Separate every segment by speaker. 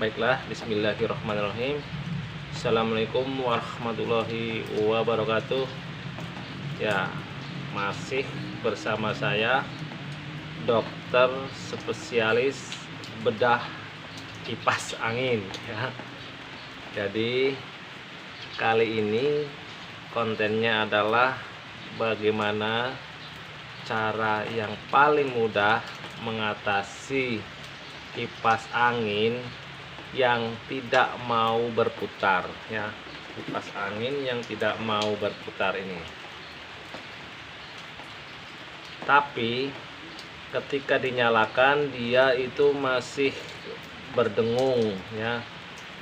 Speaker 1: Baiklah, bismillahirrahmanirrahim. Assalamualaikum warahmatullahi wabarakatuh. Ya, masih bersama saya, dokter spesialis bedah kipas angin ya. Jadi kali ini kontennya adalah bagaimana cara yang paling mudah mengatasi kipas angin yang tidak mau berputar ya. Kipas angin yang tidak mau berputar ini, tapi ketika dinyalakan dia itu masih berdengung ya.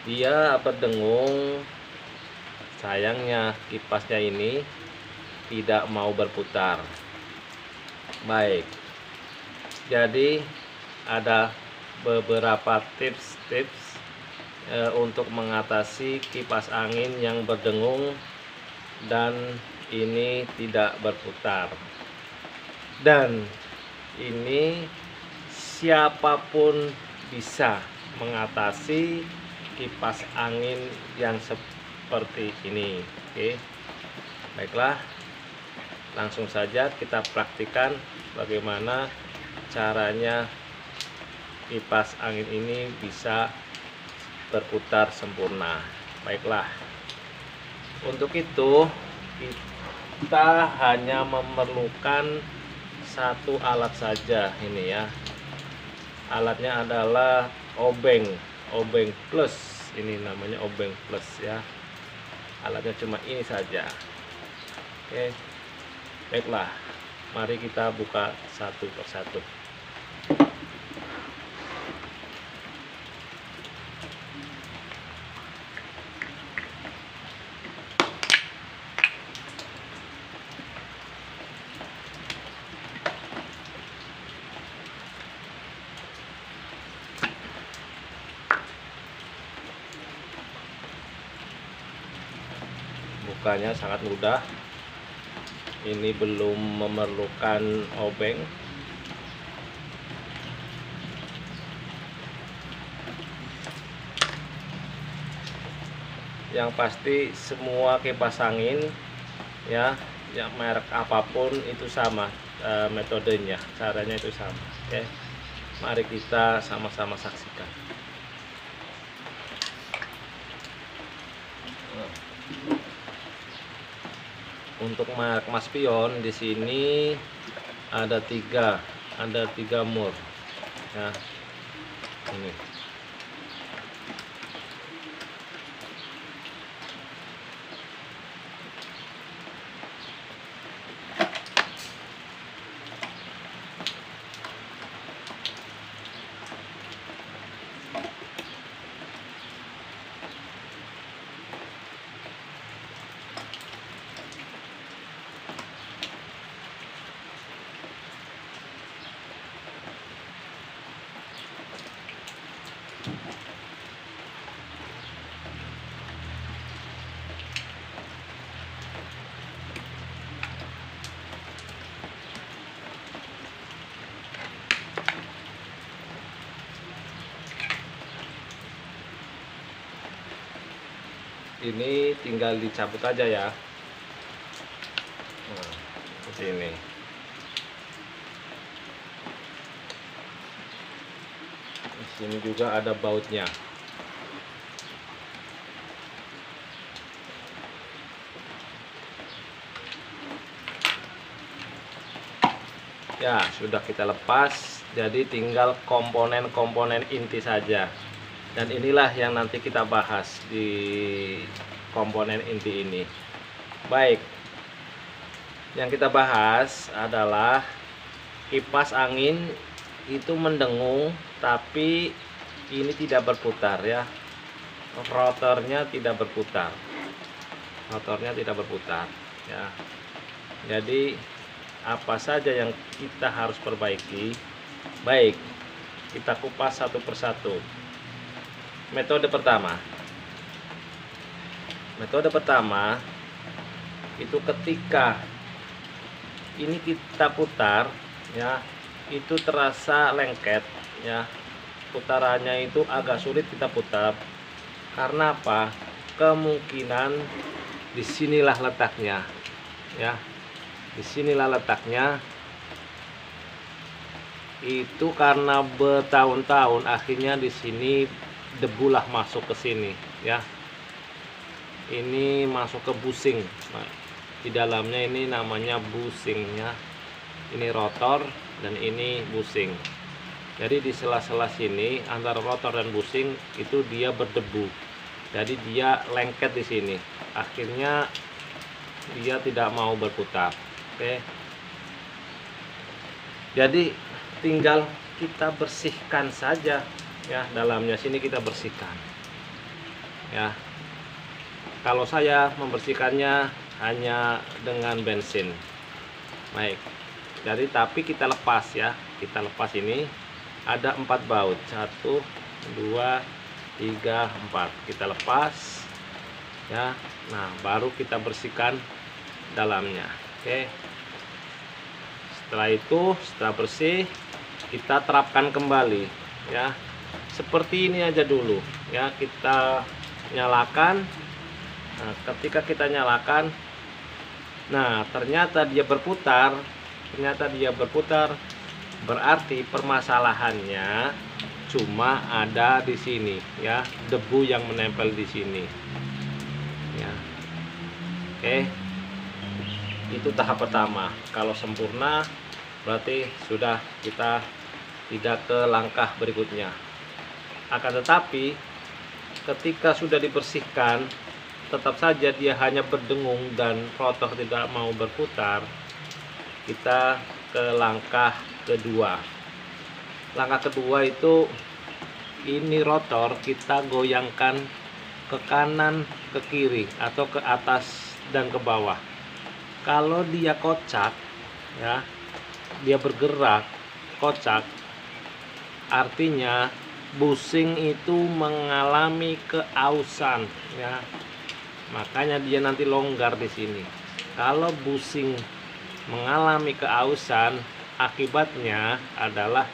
Speaker 1: Dia berdengung, sayangnya kipasnya ini tidak mau berputar. Baik, jadi ada beberapa tips-tips untuk mengatasi kipas angin yang berdengung dan ini tidak berputar. Dan ini siapapun bisa mengatasi kipas angin yang seperti ini. Oke, baiklah, langsung saja kita praktikkan bagaimana caranya kipas angin ini bisa berputar sempurna. Baiklah, untuk itu kita hanya memerlukan satu alat saja ini ya. Alatnya adalah obeng plus, ini namanya obeng plus ya. Alatnya cuma ini saja. Oke, baiklah, mari kita buka satu persatu. Bukanya sangat mudah, ini belum memerlukan obeng. Yang pasti semua kipas angin ya, yang merek apapun itu sama metodenya, caranya itu sama. Oke, mari kita sama-sama saksikan. Untuk merek Mas Pion di sini ada tiga mur ya. Ini ini tinggal dicabut aja ya. Nah, seperti ini. Di sini juga ada bautnya. Ya, sudah kita lepas, jadi tinggal komponen-komponen inti saja. Dan inilah yang nanti kita bahas di komponen inti ini. Baik, yang kita bahas adalah kipas angin itu mendengung, tapi ini tidak berputar ya. Rotornya tidak berputar. Rotornya tidak berputar ya. Jadi apa saja yang kita harus perbaiki? Baik, kita kupas satu persatu. Metode pertama itu ketika ini kita putar ya, itu terasa lengket ya, putarannya itu agak sulit kita putar. Karena apa? Kemungkinan disinilah letaknya, ya. Disinilah letaknya. Itu karena bertahun-tahun akhirnya di sini debulah masuk ke sini, ya. Ini masuk ke busing. Nah, di dalamnya ini namanya busingnya. Ini rotor dan ini busing. Jadi di sela-sela sini antara rotor dan busing itu dia berdebu. Jadi dia lengket di sini. Akhirnya dia tidak mau berputar. Oke. Jadi tinggal kita bersihkan saja, ya. Dalamnya sini kita bersihkan, ya. Kalau saya membersihkannya hanya dengan bensin. Baik. Jadi tapi kita lepas, ya. Kita lepas ini. Ada 4 baut, 1 2 3 4. Kita lepas, ya. Nah, baru kita bersihkan dalamnya. Oke. Setelah itu, setelah bersih, kita terapkan kembali, ya. Seperti ini aja dulu, ya. Kita nyalakan. Nah, ketika kita nyalakan, nah ternyata dia berputar. Berarti permasalahannya cuma ada di sini, ya, debu yang menempel di sini, ya. Oke, itu tahap pertama. Kalau sempurna berarti sudah kita tidak ke langkah berikutnya. Akan tetapi ketika sudah dibersihkan tetap saja dia hanya berdengung dan rotor tidak mau berputar, kita ke langkah kedua. Langkah kedua itu ini rotor kita goyangkan ke kanan, ke kiri, atau ke atas dan ke bawah. Kalau dia kocak, ya, dia bergerak kocak, artinya busing itu mengalami keausan, ya. Makanya dia nanti longgar di sini. Kalau busing mengalami keausan, akibatnya adalah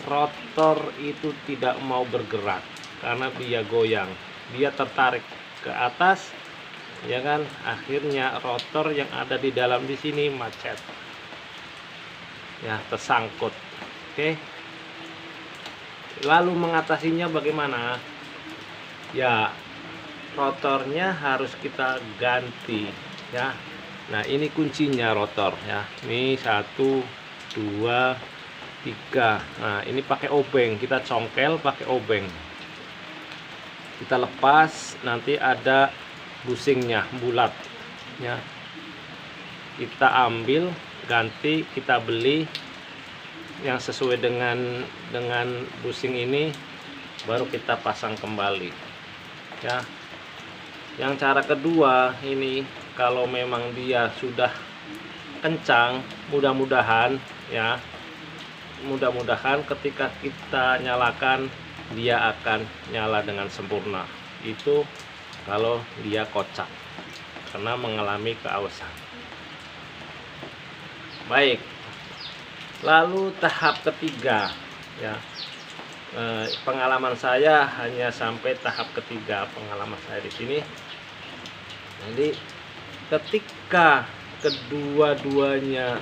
Speaker 1: rotor itu tidak mau bergerak karena dia goyang, dia tertarik ke atas, ya kan. Akhirnya rotor yang ada di dalam di sini macet, ya, tersangkut. Oke. Lalu mengatasinya bagaimana? Ya, rotornya harus kita ganti, ya. Nah, ini kuncinya rotor, ya. Ini 1 2 3. Nah, ini pakai obeng, kita congkel pakai obeng. Kita lepas, nanti ada busingnya bulat, ya. Kita ambil, ganti, kita beli yang sesuai dengan busing ini, baru kita pasang kembali, ya. Yang cara kedua ini, kalau memang dia sudah kencang, mudah-mudahan, ya, mudah-mudahan ketika kita nyalakan dia akan nyala dengan sempurna. Itu kalau dia kocak karena mengalami keausan. Baik, lalu tahap ketiga, ya. Pengalaman saya hanya sampai tahap ketiga pengalaman saya di sini. Jadi ketika kedua-duanya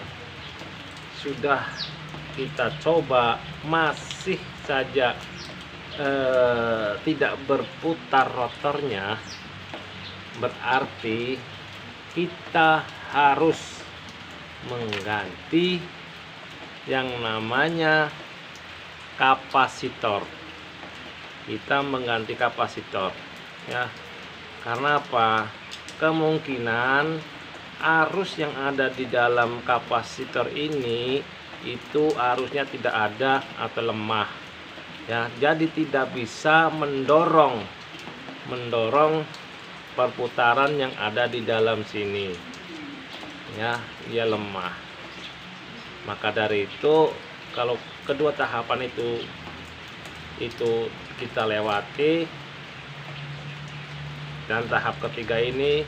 Speaker 1: sudah kita coba masih saja tidak berputar rotornya, berarti kita harus mengganti yang namanya kapasitor. Kita mengganti kapasitor, ya. Karena apa? Kemungkinan arus yang ada di dalam kapasitor ini itu arusnya tidak ada atau lemah, ya. Jadi tidak bisa mendorong perputaran yang ada di dalam sini, ya. Dia lemah. Maka dari itu, kalau kedua tahapan itu kita lewati, dan tahap ketiga ini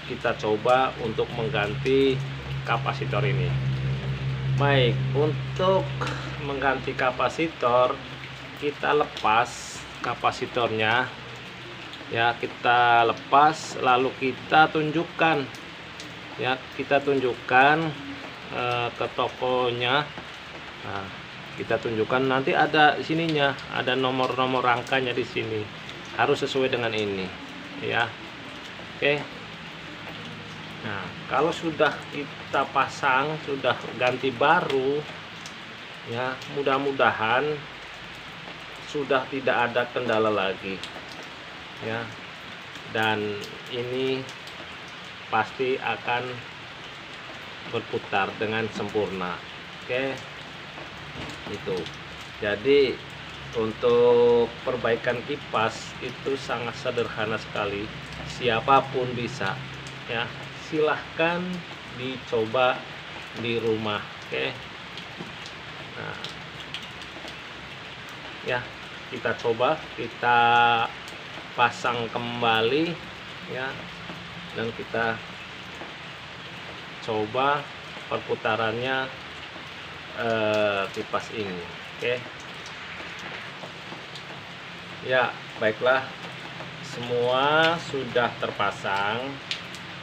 Speaker 1: kita coba untuk mengganti kapasitor ini. Baik, untuk mengganti kapasitor kita lepas kapasitornya ya, kita lepas lalu kita tunjukkan ya, ke tokonya. Nah, kita tunjukkan, nanti ada sininya, ada nomor-nomor rangkanya di sini, harus sesuai dengan ini ya. Oke. Nah, kalau sudah kita pasang, sudah ganti baru ya, mudah-mudahan sudah tidak ada kendala lagi ya, dan ini pasti akan berputar dengan sempurna. Oke, itu. Jadi untuk perbaikan kipas itu sangat sederhana sekali, siapapun bisa ya, silahkan dicoba di rumah. Oke. Nah ya, kita coba, kita pasang kembali ya, dan kita coba perputarannya kipas ini. Oke ya, baiklah, semua sudah terpasang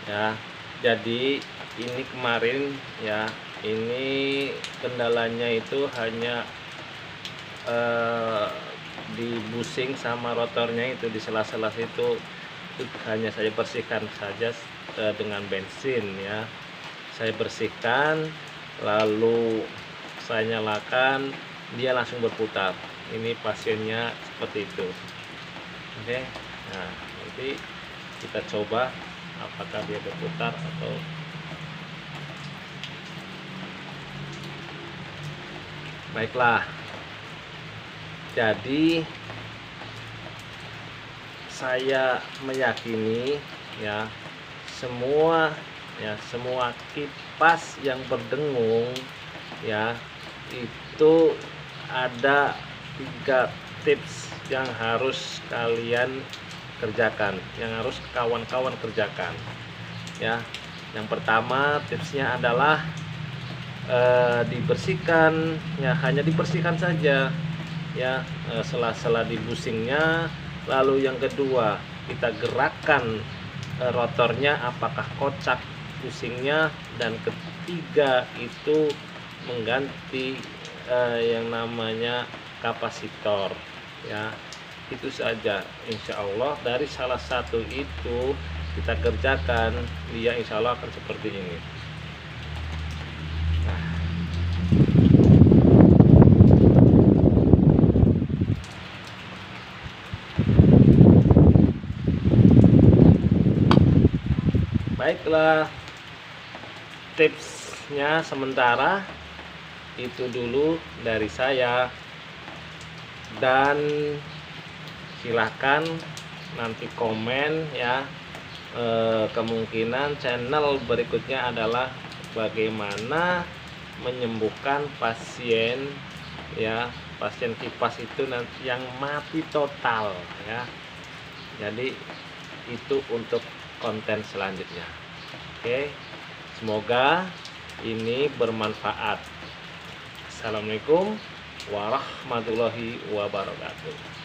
Speaker 1: ya. Jadi ini kemarin ya, ini kendalanya itu hanya di busing sama rotornya itu, di sela-sela itu hanya saya bersihkan saja dengan bensin ya. Saya bersihkan lalu saya nyalakan, dia langsung berputar. Ini pasiennya seperti itu. Oke. Nah, nanti kita coba apakah dia berputar atau baiklah. Jadi saya meyakini ya, semua kipas yang berdengung ya, itu ada 3 tips yang harus kalian kerjakan, yang harus kawan-kawan kerjakan ya. Yang pertama, tipsnya adalah dibersihkan ya, hanya dibersihkan saja ya, sela-sela di busingnya. Lalu yang kedua, kita gerakkan rotornya apakah kocak busingnya. Dan ketiga itu mengganti yang namanya kapasitor ya. Itu saja, insya Allah dari salah satu itu kita kerjakan, dia insya Allah akan seperti ini. Baiklah, tipsnya sementara itu dulu dari saya, dan silahkan nanti komen ya. Kemungkinan channel berikutnya adalah bagaimana menyembuhkan pasien ya, pasien kipas itu nanti yang mati total ya. Jadi itu untuk konten selanjutnya. Oke, semoga ini bermanfaat. Assalamualaikum warahmatullahi wabarakatuh.